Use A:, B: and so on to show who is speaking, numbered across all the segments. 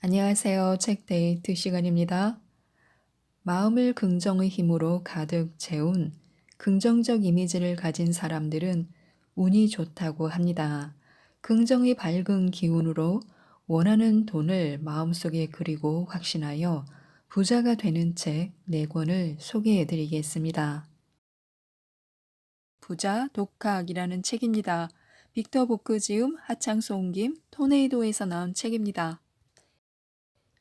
A: 안녕하세요. 책데이트 시간입니다. 마음을 긍정의 힘으로 가득 채운 긍정적 이미지를 가진 사람들은 운이 좋다고 합니다. 긍정의 밝은 기운으로 원하는 돈을 마음속에 그리고 확신하여 부자가 되는 책 4권을 소개해 드리겠습니다. 부자 독학이라는 책입니다. 빅터 보크 지음, 하창소 옮김, 토네이도에서 나온 책입니다.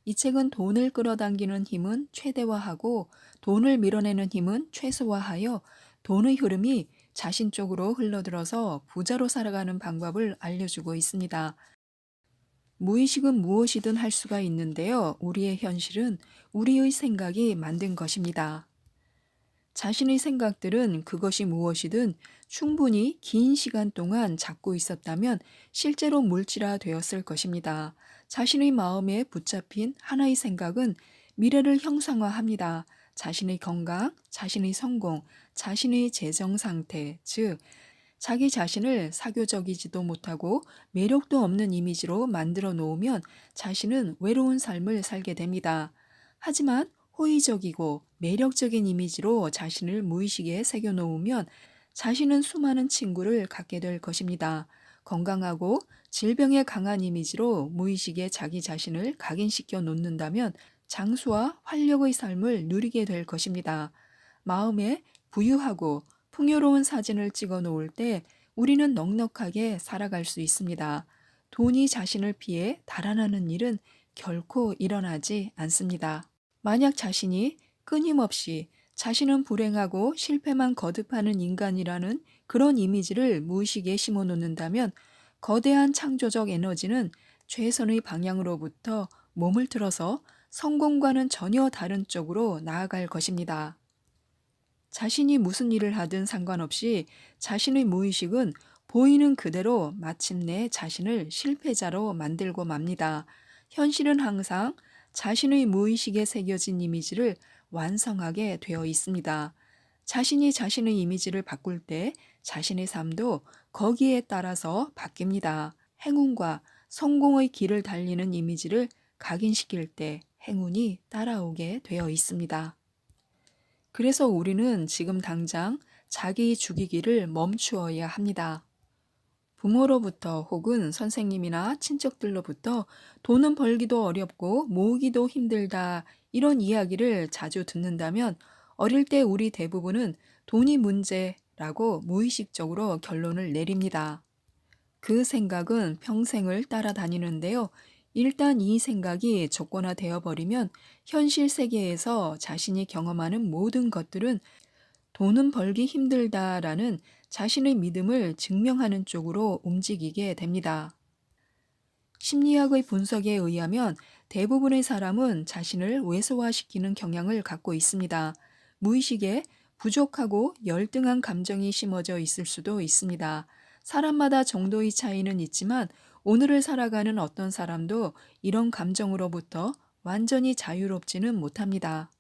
A: 이 책은 돈을 끌어당기는 힘은 최대화하고 돈을 밀어내는 힘은 최소화하여 돈의 흐름이 자신 쪽으로 흘러들어서 부자로 살아가는 방법을 알려주고 있습니다. 무의식은 무엇이든 할 수가 있는데요. 우리의 현실은 우리의 생각이 만든 것입니다. 자신의 생각들은 그것이 무엇이든 충분히 긴 시간 동안 잡고 있었다면 실제로 물질화 되었을 것입니다. 자신의 마음에 붙잡힌 하나의 생각은 미래를 형상화합니다. 자신의 건강, 자신의 성공, 자신의 재정 상태, 즉, 자기 자신을 사교적이지도 못하고 매력도 없는 이미지로 만들어 놓으면 자신은 외로운 삶을 살게 됩니다. 하지만 호의적이고 매력적인 이미지로 자신을 무의식에 새겨 놓으면 자신은 수많은 친구를 갖게 될 것입니다. 건강하고 질병에 강한 이미지로 무의식에 자기 자신을 각인시켜 놓는다면 장수와 활력의 삶을 누리게 될 것입니다. 마음에 부유하고 풍요로운 사진을 찍어 놓을 때 우리는 넉넉하게 살아갈 수 있습니다. 돈이 자신을 피해 달아나는 일은 결코 일어나지 않습니다. 만약 자신이 끊임없이 자신은 불행하고 실패만 거듭하는 인간이라는 그런 이미지를 무의식에 심어 놓는다면 거대한 창조적 에너지는 최선의 방향으로부터 몸을 틀어서 성공과는 전혀 다른 쪽으로 나아갈 것입니다. 자신이 무슨 일을 하든 상관없이 자신의 무의식은 보이는 그대로 마침내 자신을 실패자로 만들고 맙니다. 현실은 항상 자신의 무의식에 새겨진 이미지를 완성하게 되어 있습니다. 자신이 자신의 이미지를 바꿀 때 자신의 삶도 거기에 따라서 바뀝니다. 행운과 성공의 길을 달리는 이미지를 각인시킬 때 행운이 따라오게 되어 있습니다. 그래서 우리는 지금 당장 자기 죽이기를 멈추어야 합니다. 부모로부터 혹은 선생님이나 친척들로부터 돈은 벌기도 어렵고 모으기도 힘들다 이런 이야기를 자주 듣는다면 어릴 때 우리 대부분은 돈이 문제라고 무의식적으로 결론을 내립니다. 그 생각은 평생을 따라다니는데요. 일단 이 생각이 조건화되어 버리면 현실 세계에서 자신이 경험하는 모든 것들은 돈은 벌기 힘들다라는 자신의 믿음을 증명하는 쪽으로 움직이게 됩니다. 심리학의 분석에 의하면 대부분의 사람은 자신을 왜소화시키는 경향을 갖고 있습니다. 무의식에 부족하고 열등한 감정이 심어져 있을 수도 있습니다. 사람마다 정도의 차이는 있지만 오늘을 살아가는 어떤 사람도 이런 감정으로부터 완전히 자유롭지는 못합니다.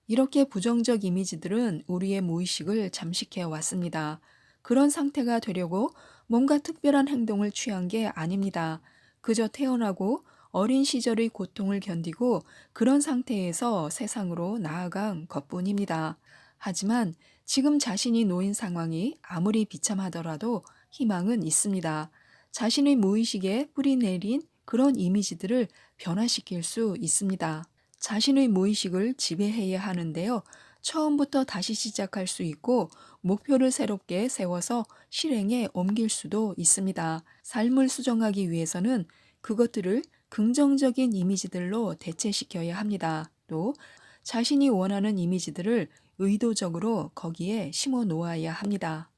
A: 이렇게 부정적 이미지들은 우리의 무의식을 잠식해 왔습니다. 그런 상태가 되려고 뭔가 특별한 행동을 취한 게 아닙니다. 그저 태어나고 어린 시절의 고통을 견디고 그런 상태에서 세상으로 나아간 것뿐입니다. 하지만 지금 자신이 놓인 상황이 아무리 비참하더라도 희망은 있습니다. 자신의 무의식에 뿌리 내린 그런 이미지들을 변화시킬 수 있습니다. 자신의 무의식을 지배해야 하는데요. 처음부터 다시 시작할 수 있고 목표를 새롭게 세워서 실행에 옮길 수도 있습니다. 삶을 수정하기 위해서는 그것들을 긍정적인 이미지들로 대체시켜야 합니다. 또 자신이 원하는 이미지들을 의도적으로 거기에 심어 놓아야 합니다.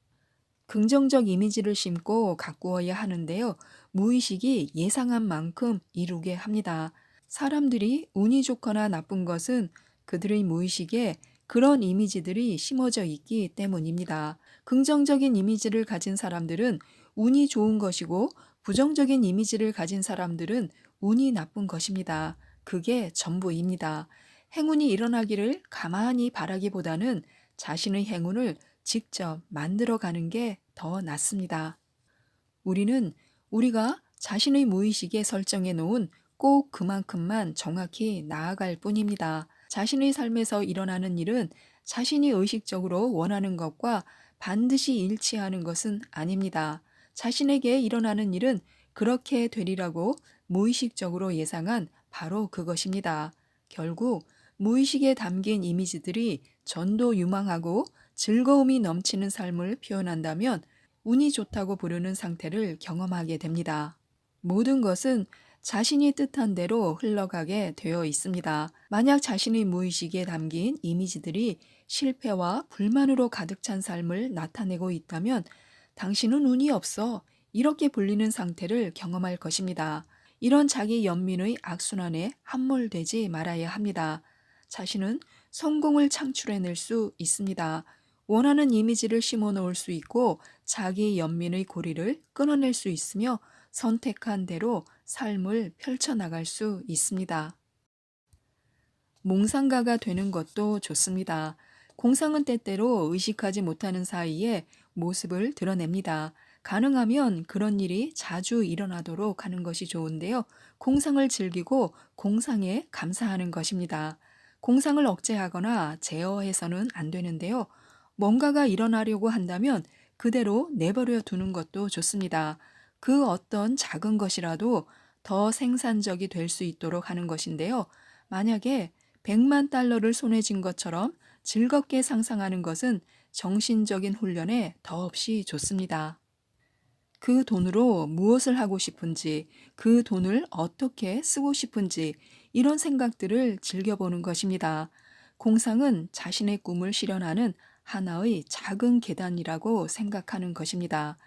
A: 긍정적 이미지를 심고 가꾸어야 하는데요. 무의식이 예상한 만큼 이루게 합니다. 사람들이 운이 좋거나 나쁜 것은 그들의 무의식에 그런 이미지들이 심어져 있기 때문입니다. 긍정적인 이미지를 가진 사람들은 운이 좋은 것이고 부정적인 이미지를 가진 사람들은 운이 나쁜 것입니다. 그게 전부입니다. 행운이 일어나기를 가만히 바라기보다는 자신의 행운을 직접 만들어가는 게 더 낫습니다. 우리는 우리가 자신의 무의식에 설정해 놓은 꼭 그만큼만 정확히 나아갈 뿐입니다. 자신의 삶에서 일어나는 일은 자신이 의식적으로 원하는 것과 반드시 일치하는 것은 아닙니다. 자신에게 일어나는 일은 그렇게 되리라고 무의식적으로 예상한 바로 그것입니다. 결국 무의식에 담긴 이미지들이 전도유망하고 즐거움이 넘치는 삶을 표현한다면 운이 좋다고 부르는 상태를 경험하게 됩니다. 모든 것은 자신이 뜻한 대로 흘러가게 되어 있습니다. 만약 자신의 무의식에 담긴 이미지들이 실패와 불만으로 가득 찬 삶을 나타내고 있다면 당신은 운이 없어 이렇게 불리는 상태를 경험할 것입니다. 이런 자기 연민의 악순환에 함몰되지 말아야 합니다. 자신은 성공을 창출해낼 수 있습니다. 원하는 이미지를 심어 놓을 수 있고 자기 연민의 고리를 끊어낼 수 있으며 선택한 대로 삶을 펼쳐나갈 수 있습니다. 몽상가가 되는 것도 좋습니다. 공상은 때때로 의식하지 못하는 사이에 모습을 드러냅니다. 가능하면 그런 일이 자주 일어나도록 하는 것이 좋은데요. 공상을 즐기고 공상에 감사하는 것입니다. 공상을 억제하거나 제어해서는 안 되는데요. 뭔가가 일어나려고 한다면 그대로 내버려 두는 것도 좋습니다. 그 어떤 작은 것이라도 더 생산적이 될 수 있도록 하는 것인데요. 만약에 100만 달러를 손에 쥔 것처럼 즐겁게 상상하는 것은 정신적인 훈련에 더없이 좋습니다. 그 돈으로 무엇을 하고 싶은지, 그 돈을 어떻게 쓰고 싶은지, 이런 생각들을 즐겨보는 것입니다. 공상은 자신의 꿈을 실현하는 하나의 작은 계단이라고 생각하는 것입니다.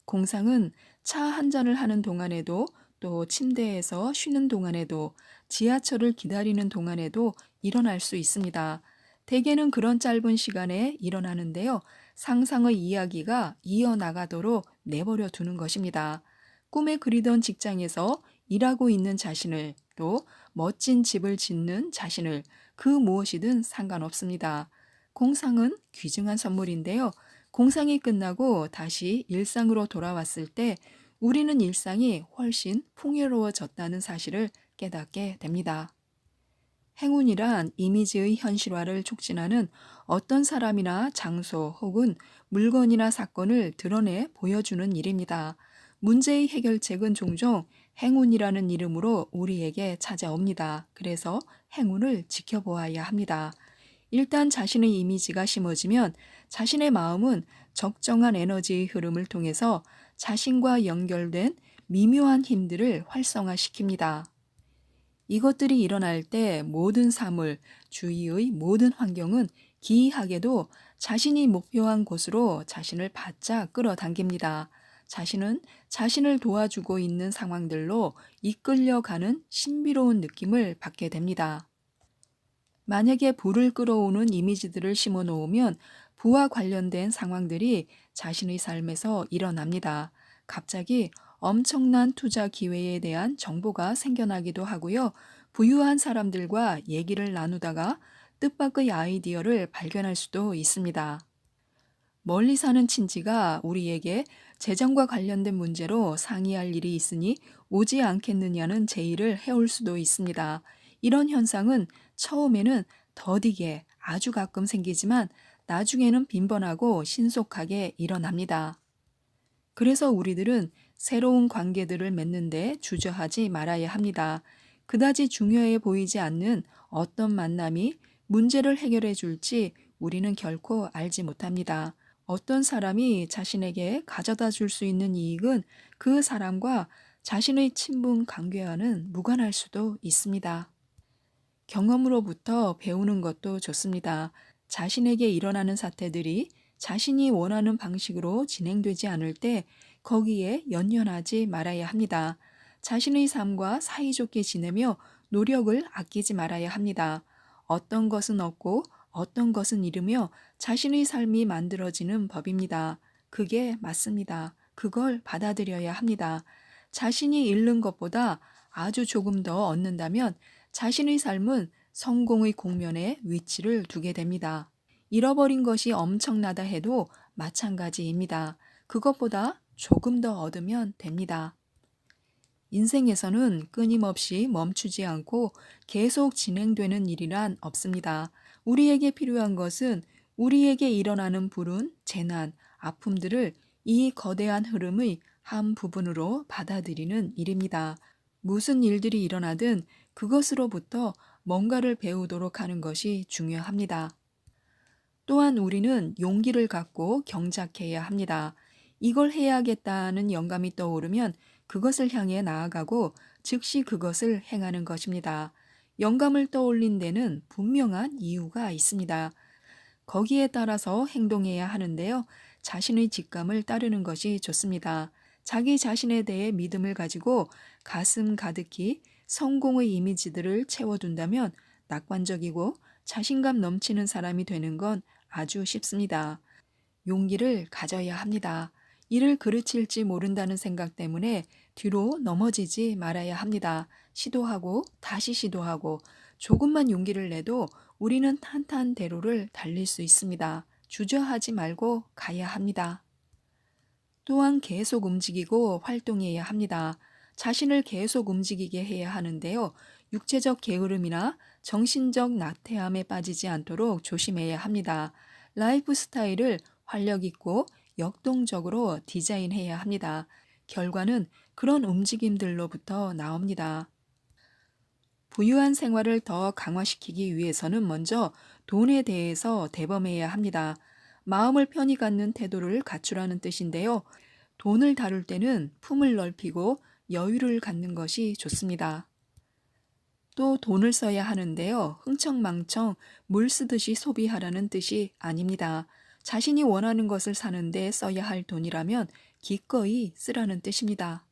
A: 공상은 차 한 잔을 하는 동안에도 또 침대에서 쉬는 동안에도 지하철을 기다리는 동안에도 일어날 수 있습니다. 대개는 그런 짧은 시간에 일어나는데요. 상상의 이야기가 이어나가도록 내버려 두는 것입니다. 꿈에 그리던 직장에서 일하고 있는 자신을 또 멋진 집을 짓는 자신을 그 무엇이든 상관없습니다. 공상은 귀중한 선물인데요. 공상이 끝나고 다시 일상으로 돌아왔을 때 우리는 일상이 훨씬 풍요로워졌다는 사실을 깨닫게 됩니다. 행운이란 이미지의 현실화를 촉진하는 어떤 사람이나 장소 혹은 물건이나 사건을 드러내 보여주는 일입니다. 문제의 해결책은 종종 행운이라는 이름으로 우리에게 찾아옵니다. 그래서 행운을 지켜보아야 합니다. 일단 자신의 이미지가 심어지면 자신의 마음은 적정한 에너지의 흐름을 통해서 자신과 연결된 미묘한 힘들을 활성화시킵니다. 이것들이 일어날 때 모든 사물, 주위의 모든 환경은 기이하게도 자신이 목표한 곳으로 자신을 바짝 끌어당깁니다. 자신은 자신을 도와주고 있는 상황들로 이끌려가는 신비로운 느낌을 받게 됩니다. 만약에 부를 끌어오는 이미지들을 심어 놓으면 부와 관련된 상황들이 자신의 삶에서 일어납니다. 갑자기 엄청난 투자 기회에 대한 정보가 생겨나기도 하고요. 부유한 사람들과 얘기를 나누다가 뜻밖의 아이디어를 발견할 수도 있습니다. 멀리 사는 친지가 우리에게 재정과 관련된 문제로 상의할 일이 있으니 오지 않겠느냐는 제의를 해올 수도 있습니다. 이런 현상은 처음에는 더디게 아주 가끔 생기지만 나중에는 빈번하고 신속하게 일어납니다. 그래서 우리들은 새로운 관계들을 맺는데 주저하지 말아야 합니다. 그다지 중요해 보이지 않는 어떤 만남이 문제를 해결해 줄지 우리는 결코 알지 못합니다. 어떤 사람이 자신에게 가져다 줄 수 있는 이익은 그 사람과 자신의 친분 관계와는 무관할 수도 있습니다. 경험으로부터 배우는 것도 좋습니다. 자신에게 일어나는 사태들이 자신이 원하는 방식으로 진행되지 않을 때 거기에 연연하지 말아야 합니다. 자신의 삶과 사이좋게 지내며 노력을 아끼지 말아야 합니다. 어떤 것은 얻고 어떤 것은 잃으며 자신의 삶이 만들어지는 법입니다. 그게 맞습니다. 그걸 받아들여야 합니다. 자신이 잃는 것보다 아주 조금 더 얻는다면 자신의 삶은 성공의 국면에 위치를 두게 됩니다. 잃어버린 것이 엄청나다 해도 마찬가지입니다. 그것보다 조금 더 얻으면 됩니다. 인생에서는 끊임없이 멈추지 않고 계속 진행되는 일이란 없습니다. 우리에게 필요한 것은 우리에게 일어나는 불운, 재난, 아픔들을 이 거대한 흐름의 한 부분으로 받아들이는 일입니다. 무슨 일들이 일어나든 그것으로부터 뭔가를 배우도록 하는 것이 중요합니다. 또한 우리는 용기를 갖고 경작해야 합니다. 이걸 해야겠다는 영감이 떠오르면 그것을 향해 나아가고 즉시 그것을 행하는 것입니다. 영감을 떠올린 데는 분명한 이유가 있습니다. 거기에 따라서 행동해야 하는데요. 자신의 직감을 따르는 것이 좋습니다. 자기 자신에 대해 믿음을 가지고 가슴 가득히 성공의 이미지들을 채워둔다면 낙관적이고 자신감 넘치는 사람이 되는 건 아주 쉽습니다. 용기를 가져야 합니다. 이를 그르칠지 모른다는 생각 때문에 뒤로 넘어지지 말아야 합니다. 시도하고 다시 시도하고 조금만 용기를 내도 우리는 탄탄대로를 달릴 수 있습니다. 주저하지 말고 가야 합니다. 또한 계속 움직이고 활동해야 합니다. 자신을 계속 움직이게 해야 하는데요. 육체적 게으름이나 정신적 나태함에 빠지지 않도록 조심해야 합니다. 라이프 스타일을 활력 있고 역동적으로 디자인해야 합니다. 결과는 그런 움직임들로부터 나옵니다. 부유한 생활을 더 강화시키기 위해서는 먼저 돈에 대해서 대범해야 합니다. 마음을 편히 갖는 태도를 갖추라는 뜻인데요. 돈을 다룰 때는 품을 넓히고 여유를 갖는 것이 좋습니다. 또 돈을 써야 하는데요. 흥청망청 물 쓰듯이 소비하라는 뜻이 아닙니다. 자신이 원하는 것을 사는데 써야 할 돈이라면 기꺼이 쓰라는 뜻입니다.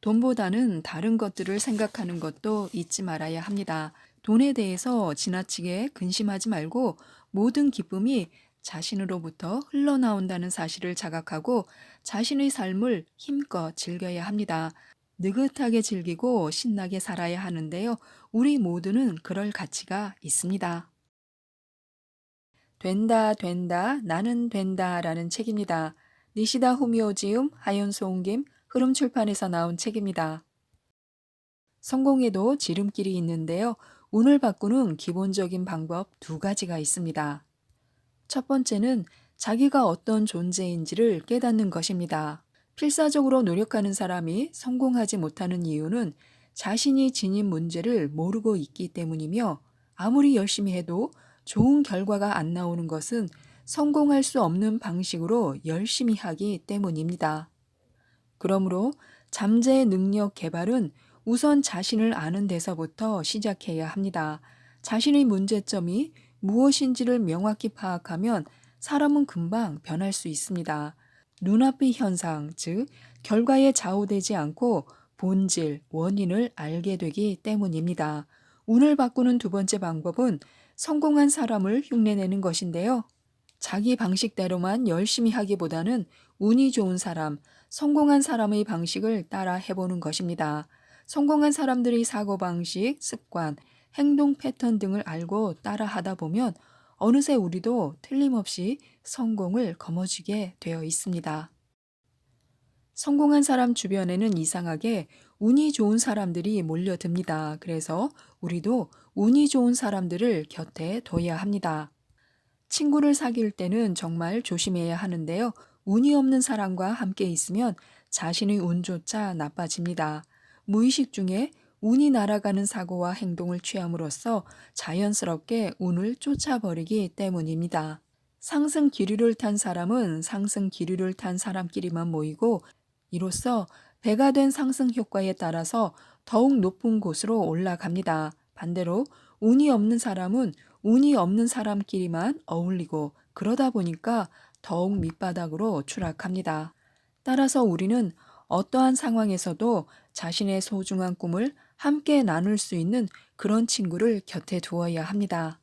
A: 돈보다는 다른 것들을 생각하는 것도 잊지 말아야 합니다. 돈에 대해서 지나치게 근심하지 말고 모든 기쁨이 자신으로부터 흘러나온다는 사실을 자각하고 자신의 삶을 힘껏 즐겨야 합니다. 느긋하게 즐기고 신나게 살아야 하는데요. 우리 모두는 그럴 가치가 있습니다. 된다, 된다, 나는 된다라는 책입니다. 니시다 후미오지움, 하연소 옹김, 흐름출판에서 나온 책입니다. 성공에도 지름길이 있는데요. 운을 바꾸는 기본적인 방법 두 가지가 있습니다. 첫 번째는 자기가 어떤 존재인지를 깨닫는 것입니다. 필사적으로 노력하는 사람이 성공하지 못하는 이유는 자신이 지닌 문제를 모르고 있기 때문이며 아무리 열심히 해도 좋은 결과가 안 나오는 것은 성공할 수 없는 방식으로 열심히 하기 때문입니다. 그러므로 잠재의 능력 개발은 우선 자신을 아는 데서부터 시작해야 합니다. 자신의 문제점이 무엇인지를 명확히 파악하면 사람은 금방 변할 수 있습니다. 눈앞의 현상, 즉 결과에 좌우되지 않고 본질, 원인을 알게 되기 때문입니다. 운을 바꾸는 두 번째 방법은 성공한 사람을 흉내내는 것인데요. 자기 방식대로만 열심히 하기보다는 운이 좋은 사람, 성공한 사람의 방식을 따라 해보는 것입니다. 성공한 사람들의 사고방식, 습관, 행동 패턴 등을 알고 따라 하다 보면 어느새 우리도 틀림없이 성공을 거머쥐게 되어 있습니다. 성공한 사람 주변에는 이상하게 운이 좋은 사람들이 몰려듭니다. 그래서 우리도 운이 좋은 사람들을 곁에 둬야 합니다. 친구를 사귈 때는 정말 조심해야 하는데요. 운이 없는 사람과 함께 있으면 자신의 운조차 나빠집니다. 무의식 중에 운이 날아가는 사고와 행동을 취함으로써 자연스럽게 운을 쫓아버리기 때문입니다. 상승 기류를 탄 사람은 상승 기류를 탄 사람끼리만 모이고 이로써 배가 된 상승 효과에 따라서 더욱 높은 곳으로 올라갑니다. 반대로 운이 없는 사람은 운이 없는 사람끼리만 어울리고 그러다 보니까 더욱 밑바닥으로 추락합니다. 따라서 우리는 어떠한 상황에서도 자신의 소중한 꿈을 함께 나눌 수 있는 그런 친구를 곁에 두어야 합니다.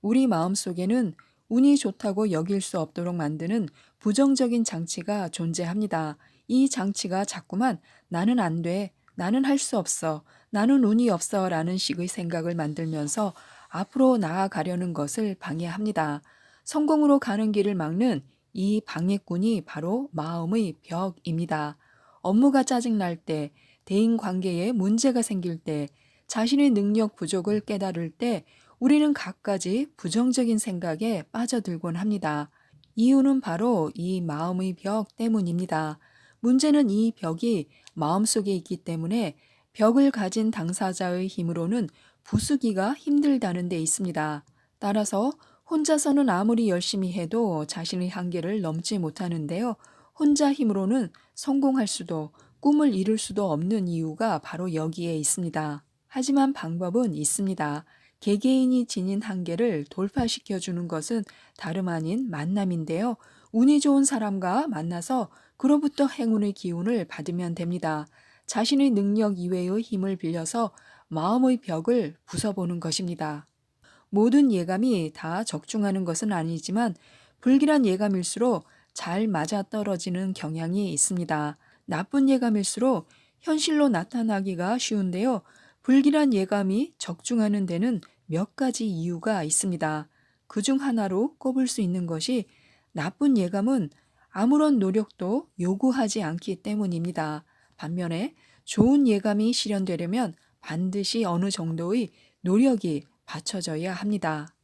A: 우리 마음속에는 운이 좋다고 여길 수 없도록 만드는 부정적인 장치가 존재합니다. 이 장치가 자꾸만 나는 안 돼, 나는 할 수 없어, 나는 운이 없어 라는 식의 생각을 만들면서 앞으로 나아가려는 것을 방해합니다. 성공으로 가는 길을 막는 이 방해꾼이 바로 마음의 벽입니다. 업무가 짜증날 때, 대인 관계에 문제가 생길 때, 자신의 능력 부족을 깨달을 때 우리는 갖가지 부정적인 생각에 빠져들곤 합니다. 이유는 바로 이 마음의 벽 때문입니다. 문제는 이 벽이 마음속에 있기 때문에 벽을 가진 당사자의 힘으로는 부수기가 힘들다는 데 있습니다. 따라서 혼자서는 아무리 열심히 해도 자신의 한계를 넘지 못하는데요. 혼자 힘으로는 성공할 수도 꿈을 이룰 수도 없는 이유가 바로 여기에 있습니다. 하지만 방법은 있습니다. 개개인이 지닌 한계를 돌파시켜 주는 것은 다름 아닌 만남인데요. 운이 좋은 사람과 만나서 그로부터 행운의 기운을 받으면 됩니다. 자신의 능력 이외의 힘을 빌려서 마음의 벽을 부숴보는 것입니다. 모든 예감이 다 적중하는 것은 아니지만 불길한 예감일수록 잘 맞아떨어지는 경향이 있습니다. 나쁜 예감일수록 현실로 나타나기가 쉬운데요. 불길한 예감이 적중하는 데는 몇 가지 이유가 있습니다. 그중 하나로 꼽을 수 있는 것이 나쁜 예감은 아무런 노력도 요구하지 않기 때문입니다. 반면에 좋은 예감이 실현되려면 반드시 어느 정도의 노력이 받쳐져야 합니다.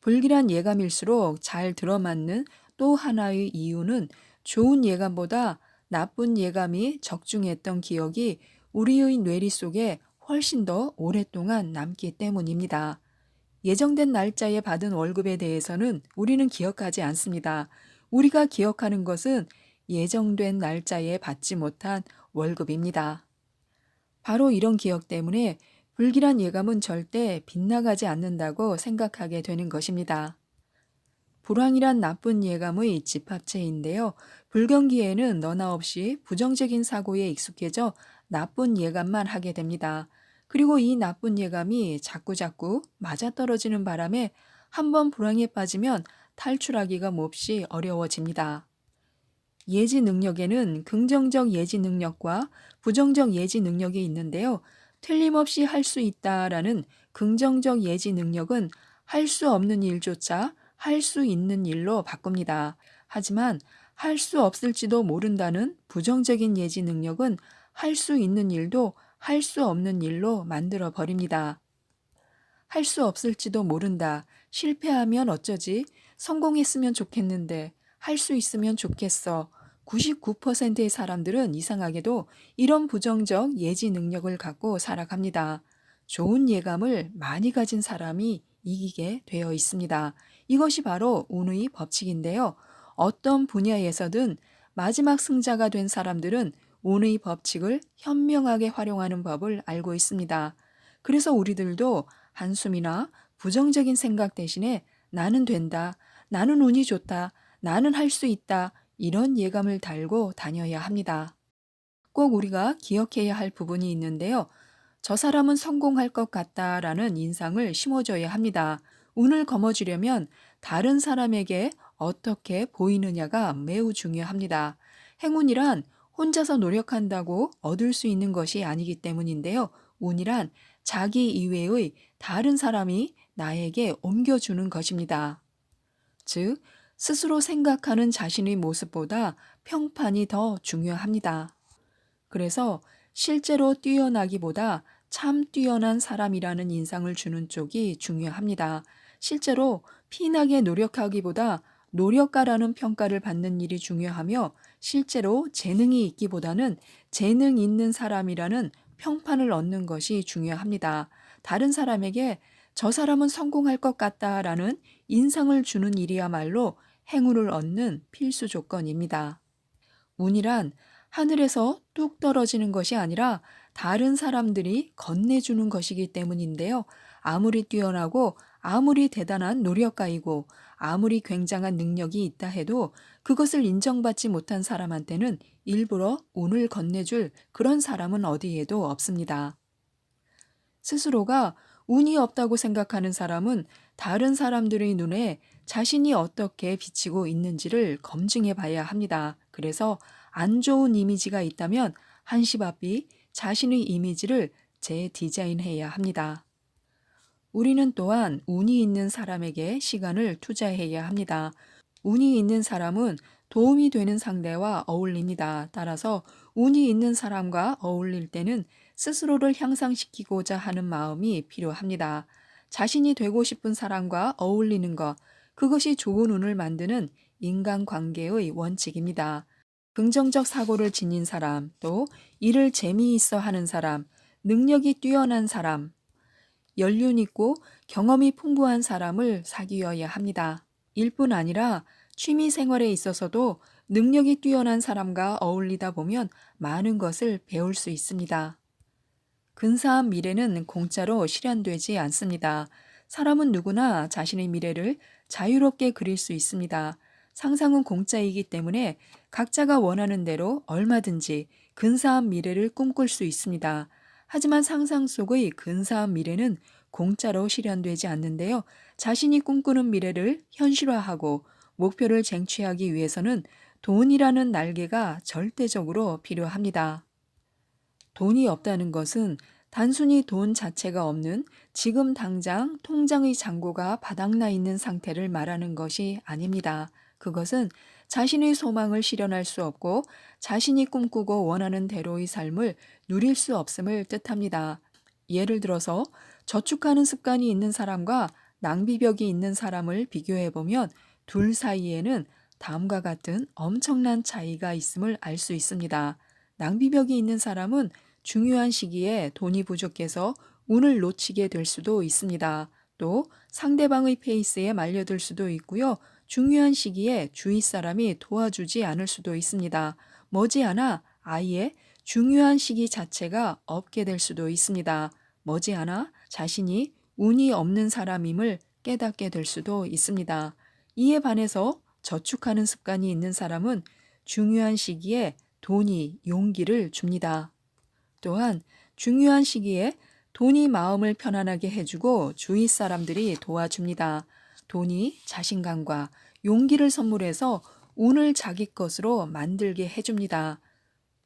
A: 불길한 예감일수록 잘 들어맞는 또 하나의 이유는 좋은 예감보다 나쁜 예감이 적중했던 기억이 우리의 뇌리 속에 훨씬 더 오랫동안 남기 때문입니다. 예정된 날짜에 받은 월급에 대해서는 우리는 기억하지 않습니다. 우리가 기억하는 것은 예정된 날짜에 받지 못한 월급입니다. 바로 이런 기억 때문에 불길한 예감은 절대 빗나가지 않는다고 생각하게 되는 것입니다. 불황이란 나쁜 예감의 집합체인데요. 불경기에는 너나 없이 부정적인 사고에 익숙해져 나쁜 예감만 하게 됩니다. 그리고 이 나쁜 예감이 자꾸자꾸 맞아떨어지는 바람에 한번 불황에 빠지면 탈출하기가 몹시 어려워집니다. 예지 능력에는 긍정적 예지 능력과 부정적 예지 능력이 있는데요. 틀림없이 할 수 있다라는 긍정적 예지 능력은 할 수 없는 일조차 할 수 있는 일로 바꿉니다. 하지만 할 수 없을지도 모른다는 부정적인 예지 능력은 할 수 있는 일도 할 수 없는 일로 만들어 버립니다. 할 수 없을지도 모른다. 실패하면 어쩌지? 성공했으면 좋겠는데 할 수 있으면 좋겠어. 99%의 사람들은 이상하게도 이런 부정적 예지 능력을 갖고 살아갑니다. 좋은 예감을 많이 가진 사람이 이기게 되어 있습니다. 이것이 바로 운의 법칙인데요. 어떤 분야에서든 마지막 승자가 된 사람들은 운의 법칙을 현명하게 활용하는 법을 알고 있습니다. 그래서 우리들도 한숨이나 부정적인 생각 대신에 나는 된다, 나는 운이 좋다, 나는 할 수 있다, 이런 예감을 달고 다녀야 합니다. 꼭 우리가 기억해야 할 부분이 있는데요. 저 사람은 성공할 것 같다라는 인상을 심어줘야 합니다. 운을 거머쥐려면 다른 사람에게 어떻게 보이느냐가 매우 중요합니다. 행운이란 혼자서 노력한다고 얻을 수 있는 것이 아니기 때문인데요. 운이란 자기 이외의 다른 사람이 나에게 옮겨주는 것입니다. 즉, 스스로 생각하는 자신의 모습보다 평판이 더 중요합니다. 그래서 실제로 뛰어나기보다 참 뛰어난 사람이라는 인상을 주는 쪽이 중요합니다. 실제로 피나게 노력하기보다 노력가라는 평가를 받는 일이 중요하며 실제로 재능이 있기보다는 재능 있는 사람이라는 평판을 얻는 것이 중요합니다. 다른 사람에게 저 사람은 성공할 것 같다라는 인상을 주는 일이야말로 행운을 얻는 필수 조건입니다. 운이란 하늘에서 뚝 떨어지는 것이 아니라 다른 사람들이 건네주는 것이기 때문인데요. 아무리 뛰어나고 아무리 대단한 노력가이고 아무리 굉장한 능력이 있다 해도 그것을 인정받지 못한 사람한테는 일부러 운을 건네줄 그런 사람은 어디에도 없습니다. 스스로가 운이 없다고 생각하는 사람은 다른 사람들의 눈에 자신이 어떻게 비치고 있는지를 검증해 봐야 합니다. 그래서 안 좋은 이미지가 있다면 한시바삐 자신의 이미지를 재디자인해야 합니다. 우리는 또한 운이 있는 사람에게 시간을 투자해야 합니다. 운이 있는 사람은 도움이 되는 상대와 어울립니다. 따라서 운이 있는 사람과 어울릴 때는 스스로를 향상시키고자 하는 마음이 필요합니다. 자신이 되고 싶은 사람과 어울리는 것, 그것이 좋은 운을 만드는 인간관계의 원칙입니다. 긍정적 사고를 지닌 사람, 또 일을 재미있어 하는 사람, 능력이 뛰어난 사람, 연륜 있고 경험이 풍부한 사람을 사귀어야 합니다. 일뿐 아니라 취미 생활에 있어서도 능력이 뛰어난 사람과 어울리다 보면 많은 것을 배울 수 있습니다. 근사한 미래는 공짜로 실현되지 않습니다. 사람은 누구나 자신의 미래를 자유롭게 그릴 수 있습니다. 상상은 공짜이기 때문에 각자가 원하는 대로 얼마든지 근사한 미래를 꿈꿀 수 있습니다. 하지만 상상 속의 근사한 미래는 공짜로 실현되지 않는데요. 자신이 꿈꾸는 미래를 현실화하고 목표를 쟁취하기 위해서는 돈이라는 날개가 절대적으로 필요합니다. 돈이 없다는 것은 단순히 돈 자체가 없는 지금 당장 통장의 잔고가 바닥나 있는 상태를 말하는 것이 아닙니다. 그것은 자신의 소망을 실현할 수 없고 자신이 꿈꾸고 원하는 대로의 삶을 누릴 수 없음을 뜻합니다. 예를 들어서 저축하는 습관이 있는 사람과 낭비벽이 있는 사람을 비교해 보면 둘 사이에는 다음과 같은 엄청난 차이가 있음을 알 수 있습니다. 낭비벽이 있는 사람은 중요한 시기에 돈이 부족해서 운을 놓치게 될 수도 있습니다. 또 상대방의 페이스에 말려들 수도 있고요. 중요한 시기에 주위 사람이 도와주지 않을 수도 있습니다. 머지않아 아예 중요한 시기 자체가 없게 될 수도 있습니다. 머지않아 자신이 운이 없는 사람임을 깨닫게 될 수도 있습니다. 이에 반해서 저축하는 습관이 있는 사람은 중요한 시기에 돈이 용기를 줍니다. 또한 중요한 시기에 돈이 마음을 편안하게 해주고 주위 사람들이 도와줍니다. 돈이 자신감과 용기를 선물해서 운을 자기 것으로 만들게 해줍니다.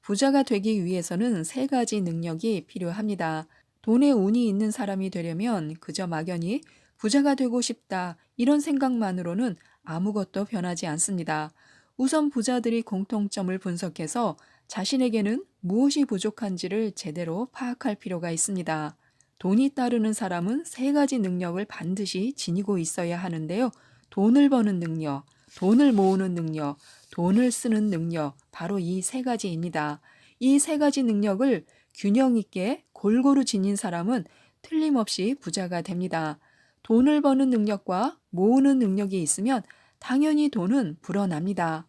A: 부자가 되기 위해서는 세 가지 능력이 필요합니다. 돈에 운이 있는 사람이 되려면 그저 막연히 부자가 되고 싶다 이런 생각만으로는 아무것도 변하지 않습니다. 우선 부자들이 공통점을 분석해서 자신에게는 무엇이 부족한지를 제대로 파악할 필요가 있습니다. 돈이 따르는 사람은 세 가지 능력을 반드시 지니고 있어야 하는데요. 돈을 버는 능력, 돈을 모으는 능력, 돈을 쓰는 능력, 바로 이 세 가지입니다. 이 세 가지 능력을 균형 있게 골고루 지닌 사람은 틀림없이 부자가 됩니다. 돈을 버는 능력과 모으는 능력이 있으면 당연히 돈은 불어납니다.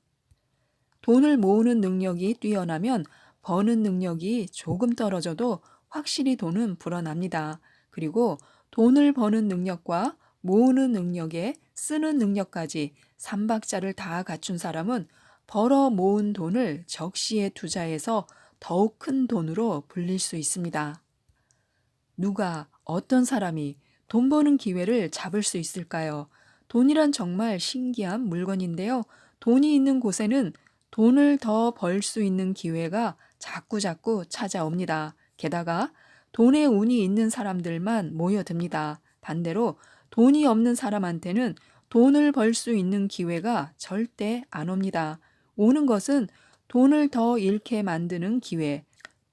A: 돈을 모으는 능력이 뛰어나면 버는 능력이 조금 떨어져도 확실히 돈은 불어납니다. 그리고 돈을 버는 능력과 모으는 능력에 쓰는 능력까지 삼박자를 다 갖춘 사람은 벌어 모은 돈을 적시에 투자해서 더욱 큰 돈으로 불릴 수 있습니다. 누가, 어떤 사람이 돈 버는 기회를 잡을 수 있을까요? 돈이란 정말 신기한 물건인데요. 돈이 있는 곳에는 돈을 더 벌 수 있는 기회가 자꾸자꾸 찾아옵니다. 게다가 돈에 운이 있는 사람들만 모여듭니다. 반대로 돈이 없는 사람한테는 돈을 벌 수 있는 기회가 절대 안 옵니다. 오는 것은 돈을 더 잃게 만드는 기회,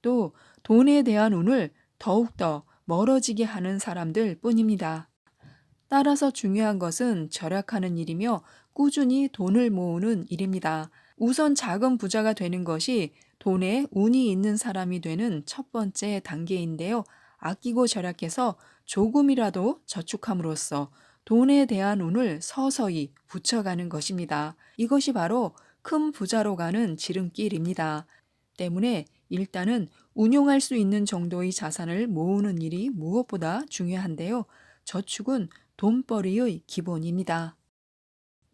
A: 또 돈에 대한 운을 더욱더 멀어지게 하는 사람들 뿐입니다. 따라서 중요한 것은 절약하는 일이며 꾸준히 돈을 모으는 일입니다. 우선 작은 부자가 되는 것이 돈에 운이 있는 사람이 되는 첫 번째 단계인데요. 아끼고 절약해서 조금이라도 저축함으로써 돈에 대한 운을 서서히 붙여가는 것입니다. 이것이 바로 큰 부자로 가는 지름길입니다. 때문에 일단은 운용할 수 있는 정도의 자산을 모으는 일이 무엇보다 중요한데요. 저축은 돈벌이의 기본입니다.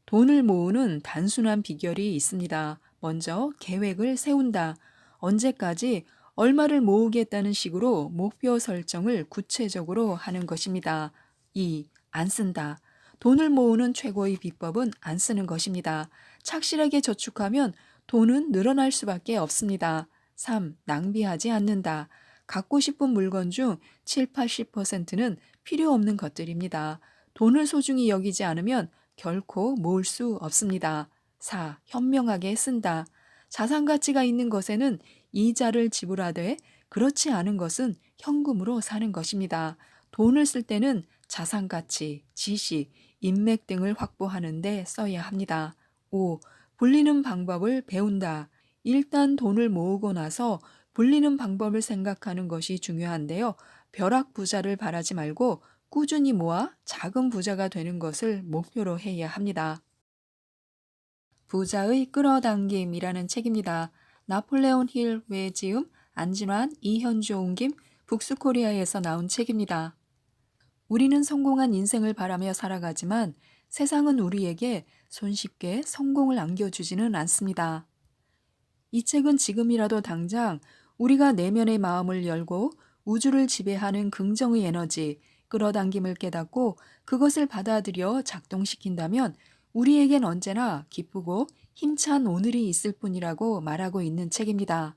A: 돈을 모으는 단순한 비결이 있습니다. 먼저 계획을 세운다. 언제까지 얼마를 모으겠다는 식으로 목표 설정을 구체적으로 하는 것입니다. 2. 안 쓴다. 돈을 모으는 최고의 비법은 안 쓰는 것입니다. 착실하게 저축하면 돈은 늘어날 수밖에 없습니다. 3. 낭비하지 않는다. 갖고 싶은 물건 중 7, 80%는 필요 없는 것들입니다. 돈을 소중히 여기지 않으면 결코 모을 수 없습니다. 4. 현명하게 쓴다. 자산 가치가 있는 것에는 이자를 지불하되 그렇지 않은 것은 현금으로 사는 것입니다. 돈을 쓸 때는 자산 가치, 지식, 인맥 등을 확보하는 데 써야 합니다. 5. 불리는 방법을 배운다. 일단 돈을 모으고 나서 불리는 방법을 생각하는 것이 중요한데요. 벼락 부자를 바라지 말고 꾸준히 모아 작은 부자가 되는 것을 목표로 해야 합니다. 부자의 끌어당김이라는 책입니다. 나폴레온 힐 외지음 안진환 이현주 옮김 북스코리아에서 나온 책입니다. 우리는 성공한 인생을 바라며 살아가지만 세상은 우리에게 손쉽게 성공을 안겨주지는 않습니다. 이 책은 지금이라도 당장 우리가 내면의 마음을 열고 우주를 지배하는 긍정의 에너지, 끌어당김을 깨닫고 그것을 받아들여 작동시킨다면 우리에겐 언제나 기쁘고 힘찬 오늘이 있을 뿐이라고 말하고 있는 책입니다.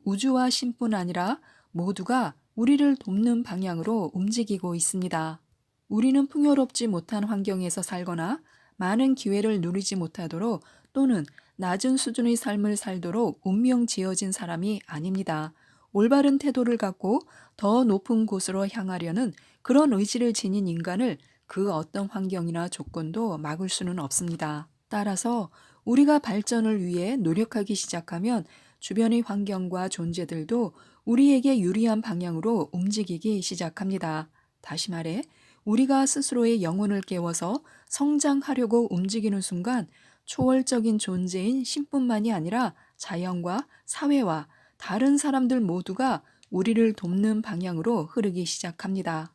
A: 우주와 신뿐 아니라 모두가 우리를 돕는 방향으로 움직이고 있습니다. 우리는 풍요롭지 못한 환경에서 살거나 많은 기회를 누리지 못하도록 또는 낮은 수준의 삶을 살도록 운명 지어진 사람이 아닙니다. 올바른 태도를 갖고 더 높은 곳으로 향하려는 그런 의지를 지닌 인간을 그 어떤 환경이나 조건도 막을 수는 없습니다. 따라서 우리가 발전을 위해 노력하기 시작하면 주변의 환경과 존재들도 우리에게 유리한 방향으로 움직이기 시작합니다. 다시 말해, 우리가 스스로의 영혼을 깨워서 성장하려고 움직이는 순간 초월적인 존재인 신뿐만이 아니라 자연과 사회와 다른 사람들 모두가 우리를 돕는 방향으로 흐르기 시작합니다.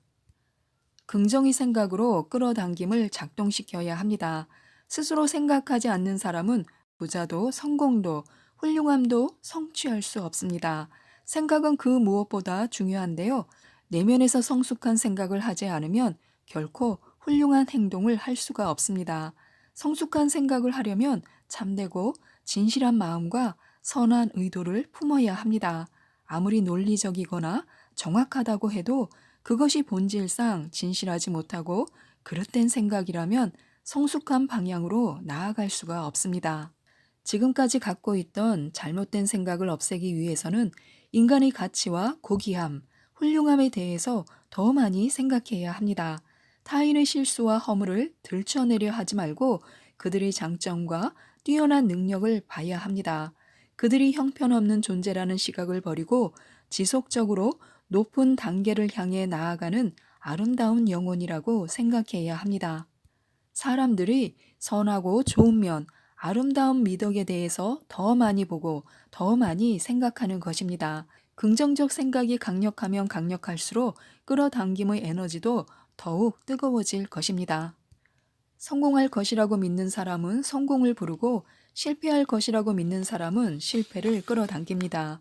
A: 긍정의 생각으로 끌어당김을 작동시켜야 합니다. 스스로 생각하지 않는 사람은 부자도 성공도 훌륭함도 성취할 수 없습니다. 생각은 그 무엇보다 중요한데요. 내면에서 성숙한 생각을 하지 않으면 결코 훌륭한 행동을 할 수가 없습니다. 성숙한 생각을 하려면 참되고 진실한 마음과 선한 의도를 품어야 합니다. 아무리 논리적이거나 정확하다고 해도 그것이 본질상 진실하지 못하고 그릇된 생각이라면 성숙한 방향으로 나아갈 수가 없습니다. 지금까지 갖고 있던 잘못된 생각을 없애기 위해서는 인간의 가치와 고귀함, 훌륭함에 대해서 더 많이 생각해야 합니다. 타인의 실수와 허물을 들춰내려 하지 말고 그들의 장점과 뛰어난 능력을 봐야 합니다. 그들이 형편없는 존재라는 시각을 버리고 지속적으로 높은 단계를 향해 나아가는 아름다운 영혼이라고 생각해야 합니다. 사람들이 선하고 좋은 면, 아름다운 미덕에 대해서 더 많이 보고 더 많이 생각하는 것입니다. 긍정적 생각이 강력하면 강력할수록 끌어당김의 에너지도 더욱 뜨거워질 것입니다. 성공할 것이라고 믿는 사람은 성공을 부르고 실패할 것이라고 믿는 사람은 실패를 끌어당깁니다.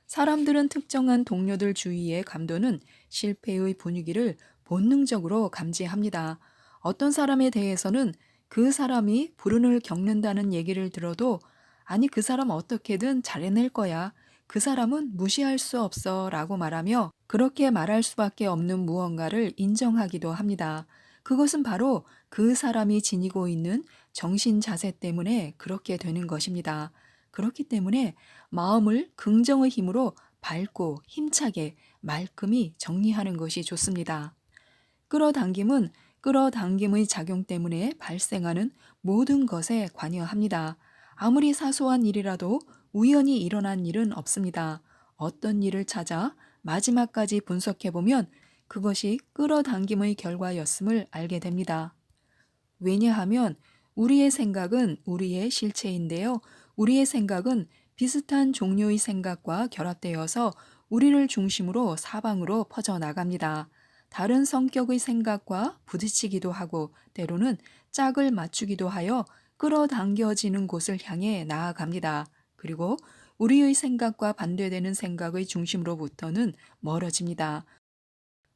A: 사람들은 특정한 동료들 주위의 감도는 실패의 분위기를 본능적으로 감지합니다. 어떤 사람에 대해서는 그 사람이 불운을 겪는다는 얘기를 들어도 아니 그 사람 어떻게든 잘해낼 거야. 그 사람은 무시할 수 없어 라고 말하며 그렇게 말할 수밖에 없는 무언가를 인정하기도 합니다. 그것은 바로 그 사람이 지니고 있는 정신 자세 때문에 그렇게 되는 것입니다. 그렇기 때문에 마음을 긍정의 힘으로 밝고 힘차게 말끔히 정리하는 것이 좋습니다. 끌어당김은 끌어당김의 작용 때문에 발생하는 모든 것에 관여합니다. 아무리 사소한 일이라도 우연히 일어난 일은 없습니다. 어떤 일을 찾아 마지막까지 분석해보면 그것이 끌어당김의 결과였음을 알게 됩니다. 왜냐하면 우리의 생각은 우리의 실체인데요. 우리의 생각은 비슷한 종류의 생각과 결합되어서 우리를 중심으로 사방으로 퍼져나갑니다. 다른 성격의 생각과 부딪히기도 하고 때로는 짝을 맞추기도 하여 끌어당겨지는 곳을 향해 나아갑니다. 그리고 우리의 생각과 반대되는 생각의 중심으로부터는 멀어집니다.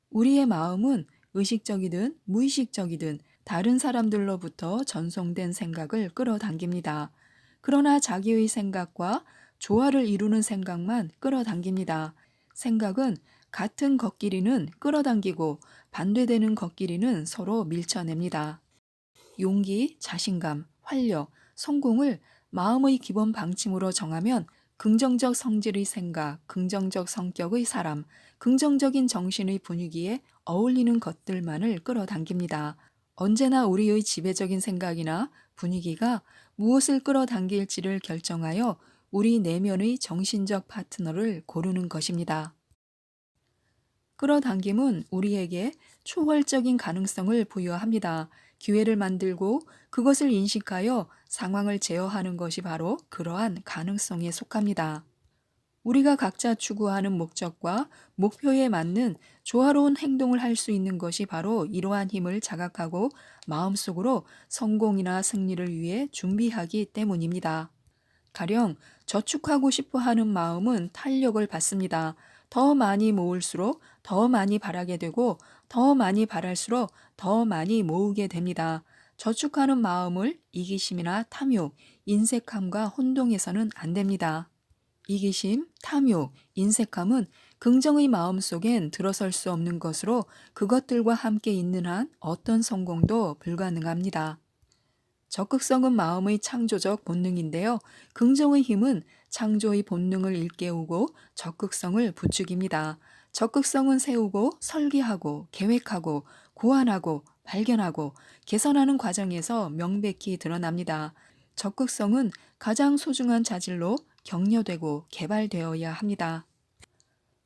A: 우리의 마음은 의식적이든 무의식적이든 다른 사람들로부터 전송된 생각을 끌어당깁니다. 그러나 자기의 생각과 조화를 이루는 생각만 끌어당깁니다. 생각은 같은 걷길이는 끌어당기고 반대되는 걷길이는 서로 밀쳐냅니다. 용기, 자신감, 활력, 성공을 마음의 기본 방침으로 정하면 긍정적 성질의 생각, 긍정적 성격의 사람, 긍정적인 정신의 분위기에 어울리는 것들만을 끌어당깁니다. 언제나 우리의 지배적인 생각이나 분위기가 무엇을 끌어당길지를 결정하여 우리 내면의 정신적 파트너를 고르는 것입니다. 끌어당김은 우리에게 초월적인 가능성을 부여합니다. 기회를 만들고 그것을 인식하여 상황을 제어하는 것이 바로 그러한 가능성에 속합니다. 우리가 각자 추구하는 목적과 목표에 맞는 조화로운 행동을 할 수 있는 것이 바로 이러한 힘을 자각하고 마음속으로 성공이나 승리를 위해 준비하기 때문입니다. 가령 저축하고 싶어 하는 마음은 탄력을 받습니다. 더 많이 모을수록 더 많이 바라게 되고 더 많이 바랄수록 더 많이 모으게 됩니다. 저축하는 마음을 이기심이나 탐욕, 인색함과 혼동해서는 안 됩니다. 이기심, 탐욕, 인색함은 긍정의 마음 속엔 들어설 수 없는 것으로 그것들과 함께 있는 한 어떤 성공도 불가능합니다. 적극성은 마음의 창조적 본능인데요. 긍정의 힘은 창조의 본능을 일깨우고 적극성을 부추깁니다. 적극성은 세우고 설계하고 계획하고 고안하고 발견하고 개선하는 과정에서 명백히 드러납니다. 적극성은 가장 소중한 자질로 격려되고 개발되어야 합니다.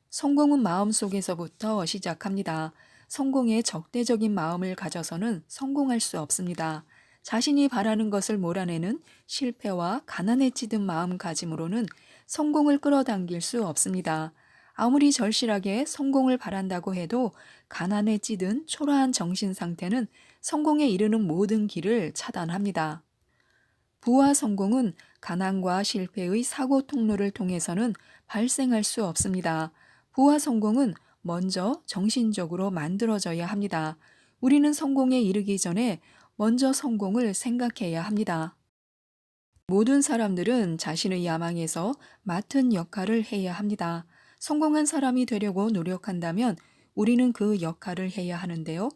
A: 성공은 마음속에서부터 시작합니다. 성공에 적대적인 마음을 가져서는 성공할 수 없습니다. 자신이 바라는 것을 몰아내는 실패와 가난에 찌든 마음가짐으로는 성공을 끌어당길 수 없습니다. 아무리 절실하게 성공을 바란다고 해도 가난에 찌든 초라한 정신 상태는 성공에 이르는 모든 길을 차단합니다. 부와 성공은 가난과 실패의 사고 통로를 통해서는 발생할 수 없습니다. 부와 성공은 먼저 정신적으로 만들어져야 합니다. 우리는 성공에 이르기 전에 먼저 성공을 생각해야 합니다. 모든 사람들은 자신의 야망에서 맡은 역할을 해야 합니다. 성공한 사람이 되려고 노력한다면 우리는 그 역할을 해야 하는데요.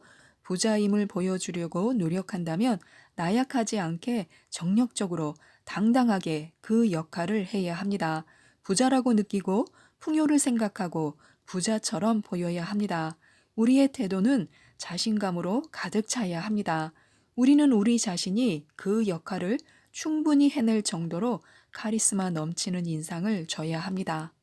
A: 부자임을 보여주려고 노력한다면 나약하지 않게 정력적으로 당당하게 그 역할을 해야 합니다. 부자라고 느끼고 풍요를 생각하고 부자처럼 보여야 합니다. 우리의 태도는 자신감으로 가득 차야 합니다. 우리는 우리 자신이 그 역할을 충분히 해낼 정도로 카리스마 넘치는 인상을 줘야 합니다.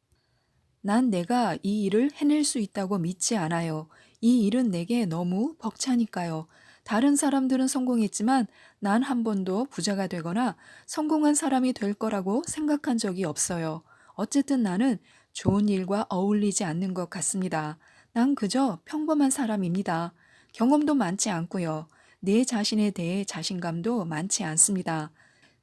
A: 난 내가 이 일을 해낼 수 있다고 믿지 않아요. 이 일은 내게 너무 벅차니까요. 다른 사람들은 성공했지만 난 한 번도 부자가 되거나 성공한 사람이 될 거라고 생각한 적이 없어요. 어쨌든 나는 좋은 일과 어울리지 않는 것 같습니다. 난 그저 평범한 사람입니다. 경험도 많지 않고요. 내 자신에 대해 자신감도 많지 않습니다.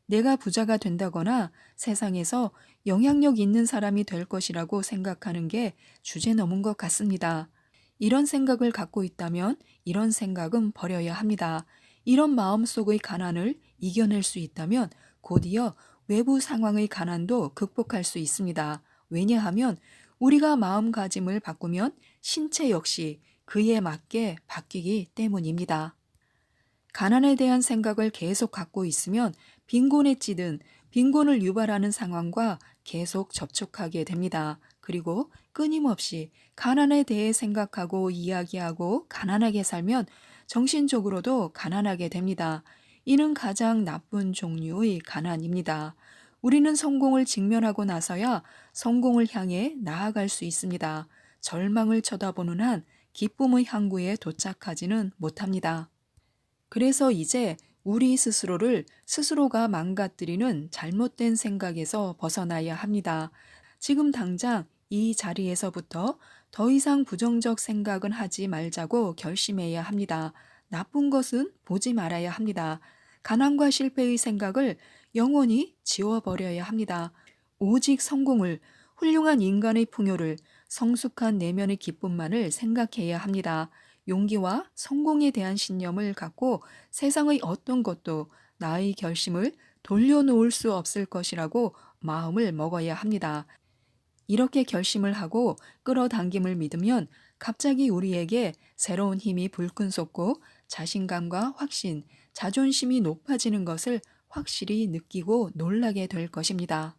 A: 내가 부자가 된다거나 세상에서 영향력 있는 사람이 될 것이라고 생각하는 게 주제넘은 것 같습니다. 이런 생각을 갖고 있다면 이런 생각은 버려야 합니다. 이런 마음속의 가난을 이겨낼 수 있다면 곧이어 외부 상황의 가난도 극복할 수 있습니다. 왜냐하면 우리가 마음가짐을 바꾸면 신체 역시 그에 맞게 바뀌기 때문입니다. 가난에 대한 생각을 계속 갖고 있으면 빈곤에 찌든 빈곤을 유발하는 상황과 계속 접촉하게 됩니다. 그리고 끊임없이 가난에 대해 생각하고 이야기하고 가난하게 살면 정신적으로도 가난하게 됩니다. 이는 가장 나쁜 종류의 가난입니다. 우리는 성공을 직면하고 나서야 성공을 향해 나아갈 수 있습니다. 절망을 쳐다보는 한 기쁨의 항구에 도착하지는 못합니다. 그래서 이제 우리 스스로를 스스로가 망가뜨리는 잘못된 생각에서 벗어나야 합니다. 지금 당장 이 자리에서부터 더 이상 부정적 생각은 하지 말자고 결심해야 합니다. 나쁜 것은 보지 말아야 합니다. 가난과 실패의 생각을 영원히 지워버려야 합니다. 오직 성공을, 훌륭한 인간의 풍요를, 성숙한 내면의 기쁨만을 생각해야 합니다. 용기와 성공에 대한 신념을 갖고 세상의 어떤 것도 나의 결심을 돌려놓을 수 없을 것이라고 마음을 먹어야 합니다. 이렇게 결심을 하고 끌어당김을 믿으면 갑자기 우리에게 새로운 힘이 불끈 솟고 자신감과 확신, 자존심이 높아지는 것을 확실히 느끼고 놀라게 될 것입니다.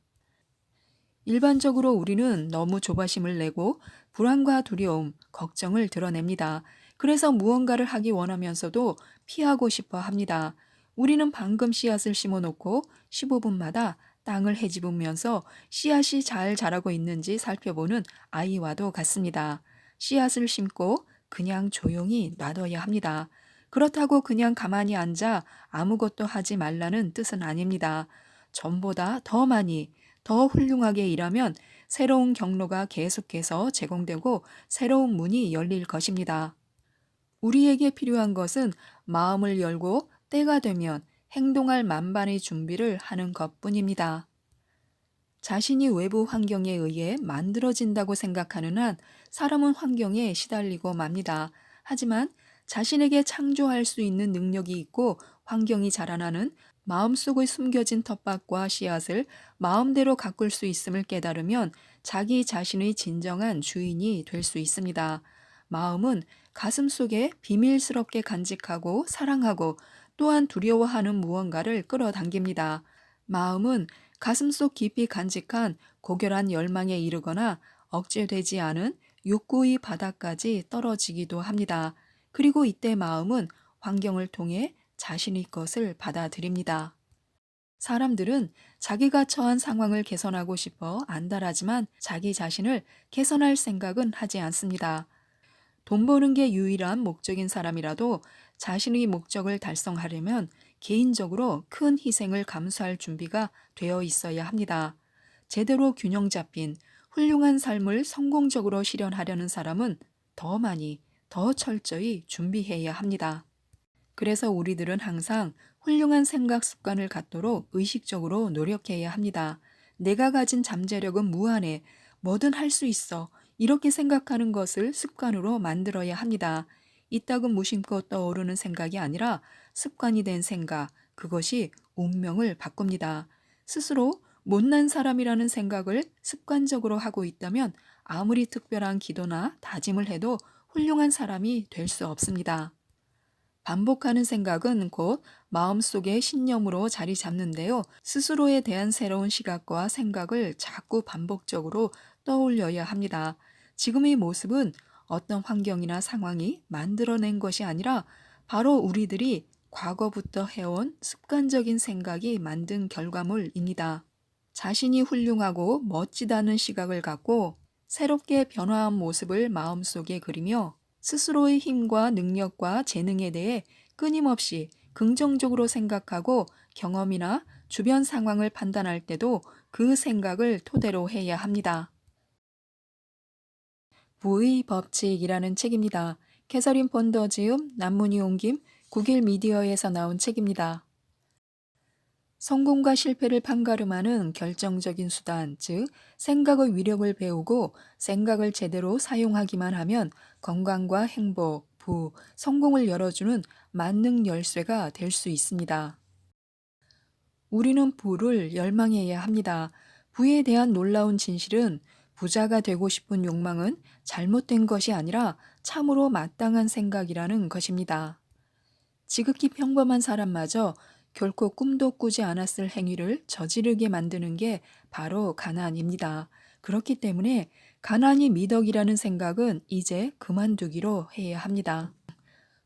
A: 일반적으로 우리는 너무 조바심을 내고 불안과 두려움, 걱정을 드러냅니다. 그래서 무언가를 하기 원하면서도 피하고 싶어 합니다. 우리는 방금 씨앗을 심어놓고 15분마다 땅을 헤집으면서 씨앗이 잘 자라고 있는지 살펴보는 아이와도 같습니다. 씨앗을 심고 그냥 조용히 놔둬야 합니다. 그렇다고 그냥 가만히 앉아 아무것도 하지 말라는 뜻은 아닙니다. 전보다 더 많이, 더 훌륭하게 일하면 새로운 경로가 계속해서 제공되고 새로운 문이 열릴 것입니다. 우리에게 필요한 것은 마음을 열고 때가 되면 행동할 만반의 준비를 하는 것뿐입니다. 자신이 외부 환경에 의해 만들어진다고 생각하는 한 사람은 환경에 시달리고 맙니다. 하지만 자신에게 창조할 수 있는 능력이 있고 환경이 자라나는 마음속에 숨겨진 텃밭과 씨앗을 마음대로 가꿀 수 있음을 깨달으면 자기 자신의 진정한 주인이 될 수 있습니다. 마음은 가슴 속에 비밀스럽게 간직하고 사랑하고 또한 두려워하는 무언가를 끌어당깁니다. 마음은 가슴속 깊이 간직한 고결한 열망에 이르거나 억제되지 않은 욕구의 바닥까지 떨어지기도 합니다. 그리고 이때 마음은 환경을 통해 자신의 것을 받아들입니다. 사람들은 자기가 처한 상황을 개선하고 싶어 안달하지만 자기 자신을 개선할 생각은 하지 않습니다. 돈 버는 게 유일한 목적인 사람이라도 자신의 목적을 달성하려면 개인적으로 큰 희생을 감수할 준비가 되어 있어야 합니다. 제대로 균형 잡힌 훌륭한 삶을 성공적으로 실현하려는 사람은 더 많이, 더 철저히 준비해야 합니다. 그래서 우리들은 항상 훌륭한 생각 습관을 갖도록 의식적으로 노력해야 합니다. 내가 가진 잠재력은 무한해. 뭐든 할 수 있어. 이렇게 생각하는 것을 습관으로 만들어야 합니다. 이따금 무심코 떠오르는 생각이 아니라 습관이 된 생각, 그것이 운명을 바꿉니다. 스스로 못난 사람이라는 생각을 습관적으로 하고 있다면 아무리 특별한 기도나 다짐을 해도 훌륭한 사람이 될 수 없습니다. 반복하는 생각은 곧 마음속의 신념으로 자리 잡는데요. 스스로에 대한 새로운 시각과 생각을 자꾸 반복적으로 떠올려야 합니다. 지금의 모습은 어떤 환경이나 상황이 만들어낸 것이 아니라 바로 우리들이 과거부터 해온 습관적인 생각이 만든 결과물입니다. 자신이 훌륭하고 멋지다는 시각을 갖고 새롭게 변화한 모습을 마음속에 그리며 스스로의 힘과 능력과 재능에 대해 끊임없이 긍정적으로 생각하고 경험이나 주변 상황을 판단할 때도 그 생각을 토대로 해야 합니다. 부의 법칙이라는 책입니다. 캐서린 폰더 지음, 남문이 옮김, 국일 미디어에서 나온 책입니다. 성공과 실패를 판가름하는 결정적인 수단, 즉 생각의 위력을 배우고 생각을 제대로 사용하기만 하면 건강과 행복, 부, 성공을 열어주는 만능 열쇠가 될 수 있습니다. 우리는 부를 열망해야 합니다. 부에 대한 놀라운 진실은 부자가 되고 싶은 욕망은 잘못된 것이 아니라 참으로 마땅한 생각이라는 것입니다. 지극히 평범한 사람마저 결코 꿈도 꾸지 않았을 행위를 저지르게 만드는 게 바로 가난입니다. 그렇기 때문에 가난이 미덕이라는 생각은 이제 그만두기로 해야 합니다.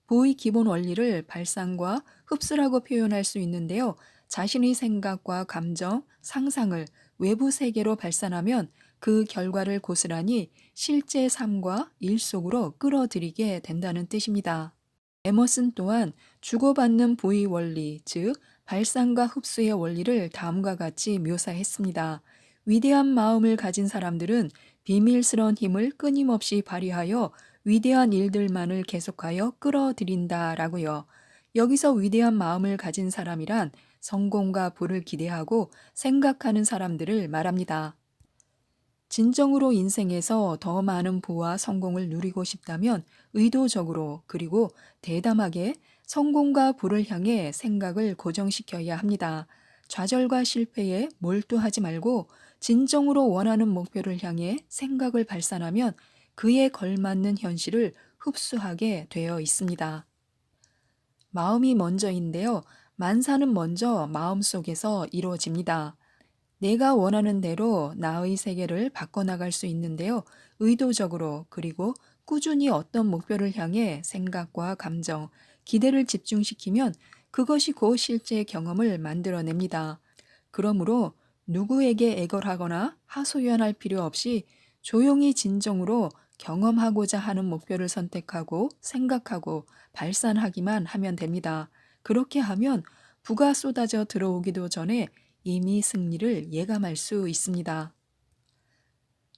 A: 부의 기본 원리를 발상과 흡수라고 표현할 수 있는데요. 자신의 생각과 감정, 상상을 외부 세계로 발산하면 그 결과를 고스란히 실제 삶과 일 속으로 끌어들이게 된다는 뜻입니다. 에머슨 또한 주고받는 부의 원리, 즉 발상과 흡수의 원리를 다음과 같이 묘사했습니다. 위대한 마음을 가진 사람들은 비밀스러운 힘을 끊임없이 발휘하여 위대한 일들만을 계속하여 끌어들인다라고요. 여기서 위대한 마음을 가진 사람이란 성공과 부를 기대하고 생각하는 사람들을 말합니다. 진정으로 인생에서 더 많은 부와 성공을 누리고 싶다면 의도적으로 그리고 대담하게 성공과 부를 향해 생각을 고정시켜야 합니다. 좌절과 실패에 몰두하지 말고 진정으로 원하는 목표를 향해 생각을 발산하면 그에 걸맞는 현실을 흡수하게 되어 있습니다. 마음이 먼저인데요. 만사는 먼저 마음속에서 이루어집니다. 내가 원하는 대로 나의 세계를 바꿔나갈 수 있는데요. 의도적으로 그리고 꾸준히 어떤 목표를 향해 생각과 감정, 기대를 집중시키면 그것이 곧 실제 경험을 만들어냅니다. 그러므로 누구에게 애걸하거나 하소연할 필요 없이 조용히 진정으로 경험하고자 하는 목표를 선택하고 생각하고 발산하기만 하면 됩니다. 그렇게 하면 부가 쏟아져 들어오기도 전에 이미 승리를 예감할 수 있습니다.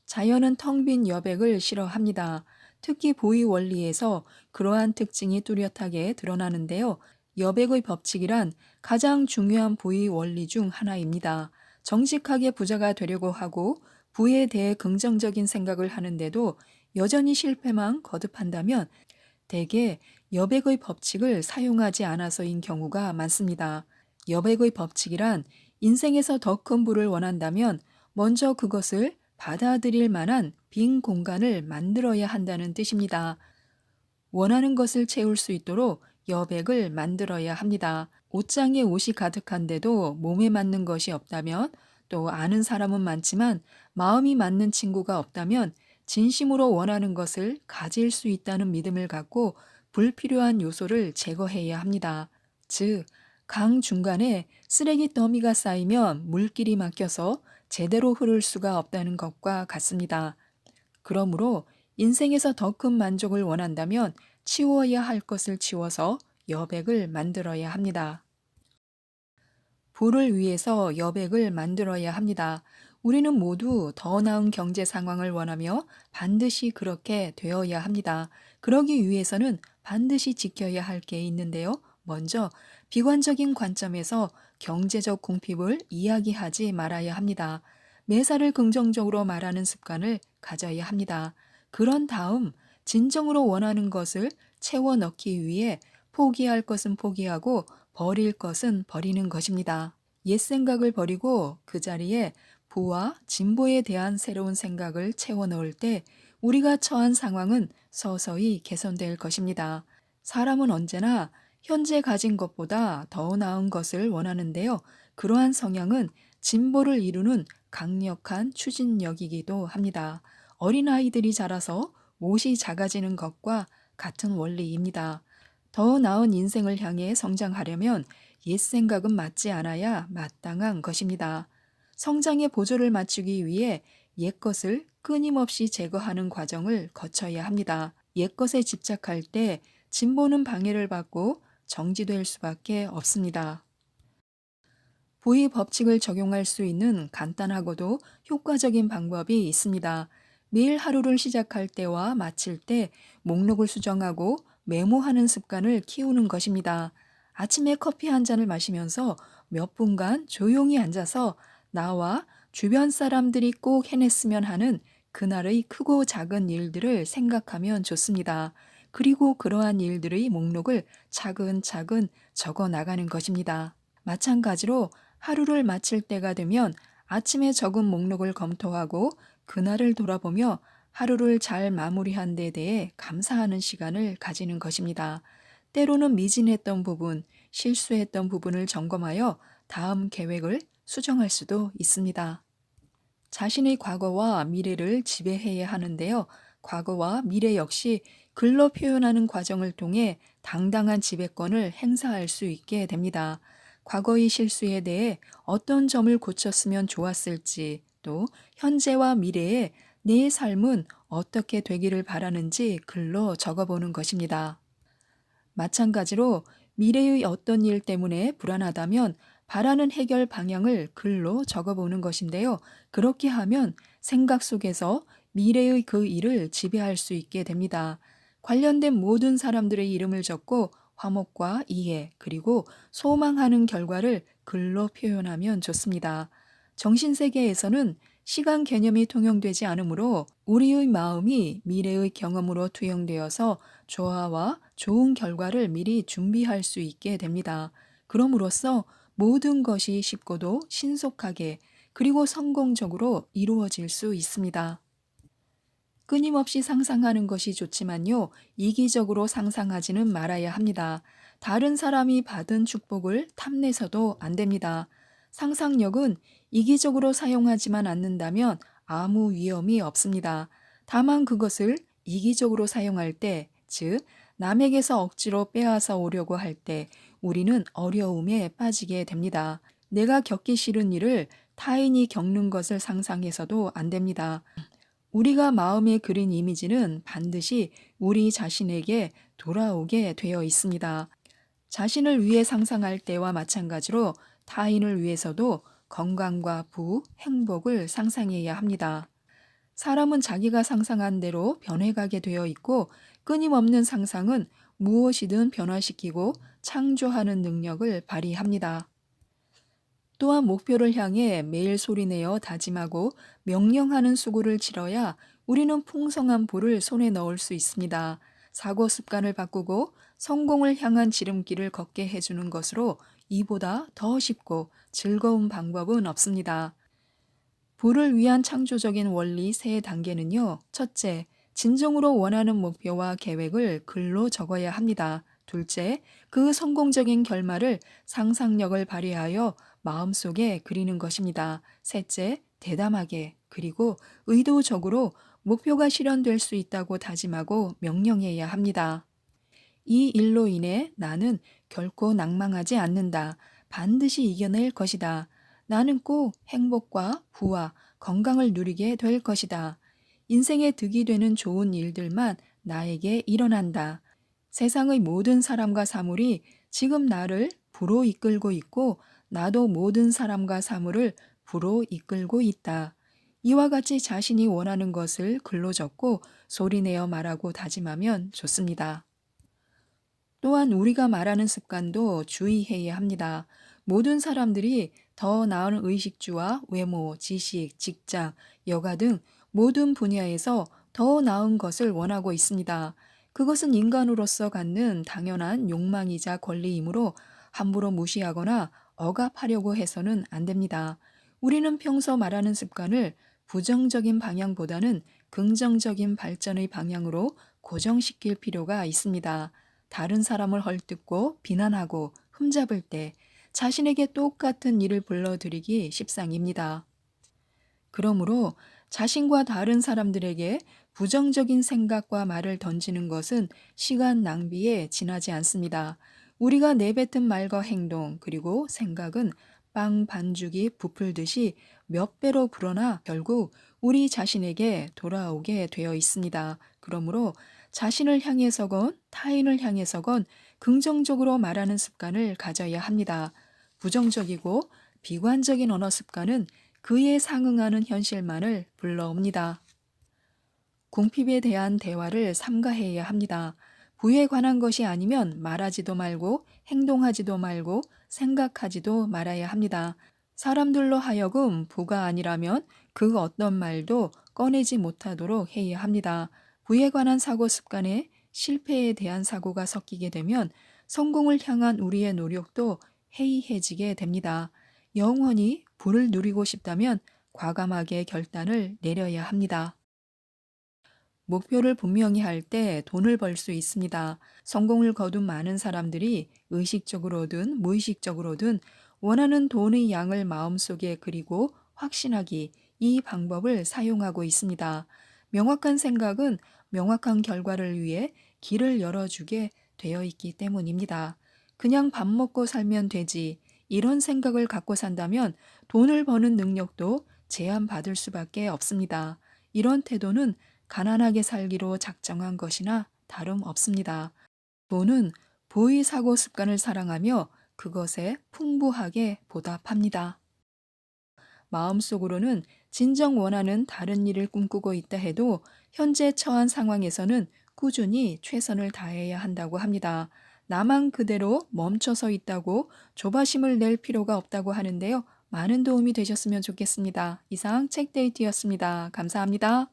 A: 자연은 텅 빈 여백을 싫어합니다. 특히 보이 원리에서 그러한 특징이 뚜렷하게 드러나는데요. 여백의 법칙이란 가장 중요한 부의 원리 중 하나입니다. 정직하게 부자가 되려고 하고 부에 대해 긍정적인 생각을 하는데도 여전히 실패만 거듭한다면 대개 여백의 법칙을 사용하지 않아서인 경우가 많습니다. 여백의 법칙이란 인생에서 더 큰 부를 원한다면 먼저 그것을 받아들일 만한 빈 공간을 만들어야 한다는 뜻입니다. 원하는 것을 채울 수 있도록 여백을 만들어야 합니다. 옷장에 옷이 가득한데도 몸에 맞는 것이 없다면, 또 아는 사람은 많지만 마음이 맞는 친구가 없다면 진심으로 원하는 것을 가질 수 있다는 믿음을 갖고 불필요한 요소를 제거해야 합니다. 즉, 강 중간에 쓰레기 더미가 쌓이면 물길이 막혀서 제대로 흐를 수가 없다는 것과 같습니다. 그러므로 인생에서 더 큰 만족을 원한다면 치워야 할 것을 치워서 여백을 만들어야 합니다. 부를 위해서 여백을 만들어야 합니다. 우리는 모두 더 나은 경제 상황을 원하며 반드시 그렇게 되어야 합니다. 그러기 위해서는 반드시 지켜야 할 게 있는데요. 먼저 비관적인 관점에서 경제적 궁핍을 이야기하지 말아야 합니다. 매사를 긍정적으로 말하는 습관을 가져야 합니다. 그런 다음 진정으로 원하는 것을 채워 넣기 위해 포기할 것은 포기하고 버릴 것은 버리는 것입니다. 옛 생각을 버리고 그 자리에 부와 진보에 대한 새로운 생각을 채워 넣을 때 우리가 처한 상황은 서서히 개선될 것입니다. 사람은 언제나 현재 가진 것보다 더 나은 것을 원하는데요. 그러한 성향은 진보를 이루는 강력한 추진력이기도 합니다. 어린아이들이 자라서 못이 작아지는 것과 같은 원리입니다. 더 나은 인생을 향해 성장하려면 옛 생각은 맞지 않아야 마땅한 것입니다. 성장의 보조를 맞추기 위해 옛 것을 끊임없이 제거하는 과정을 거쳐야 합니다. 옛 것에 집착할 때 진보는 방해를 받고 정지될 수밖에 없습니다. 부의 법칙을 적용할 수 있는 간단하고도 효과적인 방법이 있습니다. 매일 하루를 시작할 때와 마칠 때 목록을 수정하고 메모하는 습관을 키우는 것입니다. 아침에 커피 한 잔을 마시면서 몇 분간 조용히 앉아서 나와 주변 사람들이 꼭 해냈으면 하는 그날의 크고 작은 일들을 생각하면 좋습니다. 그리고 그러한 일들의 목록을 차근차근 적어 나가는 것입니다. 마찬가지로 하루를 마칠 때가 되면 아침에 적은 목록을 검토하고 그날을 돌아보며 하루를 잘 마무리한 데 대해 감사하는 시간을 가지는 것입니다. 때로는 미진했던 부분, 실수했던 부분을 점검하여 다음 계획을 수정할 수도 있습니다. 자신의 과거와 미래를 지배해야 하는데요. 과거와 미래 역시 글로 표현하는 과정을 통해 당당한 지배권을 행사할 수 있게 됩니다. 과거의 실수에 대해 어떤 점을 고쳤으면 좋았을지, 또 현재와 미래에 내 삶은 어떻게 되기를 바라는지 글로 적어보는 것입니다. 마찬가지로 미래의 어떤 일 때문에 불안하다면 바라는 해결 방향을 글로 적어보는 것인데요. 그렇게 하면 생각 속에서 미래의 그 일을 지배할 수 있게 됩니다. 관련된 모든 사람들의 이름을 적고 화목과 이해, 그리고 소망하는 결과를 글로 표현하면 좋습니다. 정신세계에서는 시간 개념이 통용되지 않으므로 우리의 마음이 미래의 경험으로 투영되어서 조화와 좋은 결과를 미리 준비할 수 있게 됩니다. 그럼으로써 모든 것이 쉽고도 신속하게 그리고 성공적으로 이루어질 수 있습니다. 끊임없이 상상하는 것이 좋지만요, 이기적으로 상상하지는 말아야 합니다. 다른 사람이 받은 축복을 탐내서도 안 됩니다. 상상력은 이기적으로 사용하지만 않는다면 아무 위험이 없습니다. 다만 그것을 이기적으로 사용할 때, 즉, 남에게서 억지로 빼앗아 오려고 할 때 우리는 어려움에 빠지게 됩니다. 내가 겪기 싫은 일을 타인이 겪는 것을 상상해서도 안 됩니다. 우리가 마음에 그린 이미지는 반드시 우리 자신에게 돌아오게 되어 있습니다. 자신을 위해 상상할 때와 마찬가지로 타인을 위해서도 건강과 부귀, 행복을 상상해야 합니다. 사람은 자기가 상상한 대로 변해가게 되어 있고 끊임없는 상상은 무엇이든 변화시키고 창조하는 능력을 발휘합니다. 또한 목표를 향해 매일 소리내어 다짐하고 명령하는 수고를 치러야 우리는 풍성한 부를 손에 넣을 수 있습니다. 사고 습관을 바꾸고 성공을 향한 지름길을 걷게 해주는 것으로 이보다 더 쉽고 즐거운 방법은 없습니다. 부를 위한 창조적인 원리 세 단계는요. 첫째, 진정으로 원하는 목표와 계획을 글로 적어야 합니다. 둘째, 그 성공적인 결말을 상상력을 발휘하여 마음속에 그리는 것입니다. 셋째, 대담하게 그리고 의도적으로 목표가 실현될 수 있다고 다짐하고 명령해야 합니다. 이 일로 인해 나는 결코 낭망하지 않는다. 반드시 이겨낼 것이다. 나는 꼭 행복과 부와 건강을 누리게 될 것이다. 인생에 득이 되는 좋은 일들만 나에게 일어난다. 세상의 모든 사람과 사물이 지금 나를 부로 이끌고 있고 나도 모든 사람과 사물을 부로 이끌고 있다. 이와 같이 자신이 원하는 것을 글로 적고 소리내어 말하고 다짐하면 좋습니다. 또한 우리가 말하는 습관도 주의해야 합니다. 모든 사람들이 더 나은 의식주와 외모, 지식, 직장, 여가 등 모든 분야에서 더 나은 것을 원하고 있습니다. 그것은 인간으로서 갖는 당연한 욕망이자 권리이므로 함부로 무시하거나 억압하려고 해서는 안 됩니다. 우리는 평소 말하는 습관을 부정적인 방향보다는 긍정적인 발전의 방향으로 고정시킬 필요가 있습니다. 다른 사람을 헐뜯고 비난하고 흠잡을 때 자신에게 똑같은 일을 불러들이기 십상입니다. 그러므로 자신과 다른 사람들에게 부정적인 생각과 말을 던지는 것은 시간 낭비에 지나지 않습니다. 우리가 내뱉은 말과 행동 그리고 생각은 빵 반죽이 부풀듯이 몇 배로 불어나 결국 우리 자신에게 돌아오게 되어 있습니다. 그러므로 자신을 향해서건 타인을 향해서건 긍정적으로 말하는 습관을 가져야 합니다. 부정적이고 비관적인 언어 습관은 그에 상응하는 현실만을 불러옵니다. 궁핍에 대한 대화를 삼가해야 합니다. 부에 관한 것이 아니면 말하지도 말고 행동하지도 말고 생각하지도 말아야 합니다. 사람들로 하여금 부가 아니라면 그 어떤 말도 꺼내지 못하도록 해야 합니다. 부에 관한 사고 습관에 실패에 대한 사고가 섞이게 되면 성공을 향한 우리의 노력도 해이해지게 됩니다. 영원히 부를 누리고 싶다면 과감하게 결단을 내려야 합니다. 목표를 분명히 할 때 돈을 벌 수 있습니다. 성공을 거둔 많은 사람들이 의식적으로든 무의식적으로든 원하는 돈의 양을 마음속에 그리고 확신하기 이 방법을 사용하고 있습니다. 명확한 생각은 명확한 결과를 위해 길을 열어주게 되어 있기 때문입니다. 그냥 밥 먹고 살면 되지 이런 생각을 갖고 산다면 돈을 버는 능력도 제한받을 수밖에 없습니다. 이런 태도는 가난하게 살기로 작정한 것이나 다름없습니다. 돈은 보의 사고 습관을 사랑하며 그것에 풍부하게 보답합니다. 마음속으로는 진정 원하는 다른 일을 꿈꾸고 있다 해도 현재 처한 상황에서는 꾸준히 최선을 다해야 한다고 합니다. 나만 그대로 멈춰서 있다고 조바심을 낼 필요가 없다고 하는데요. 많은 도움이 되셨으면 좋겠습니다. 이상 책데이트였습니다. 감사합니다.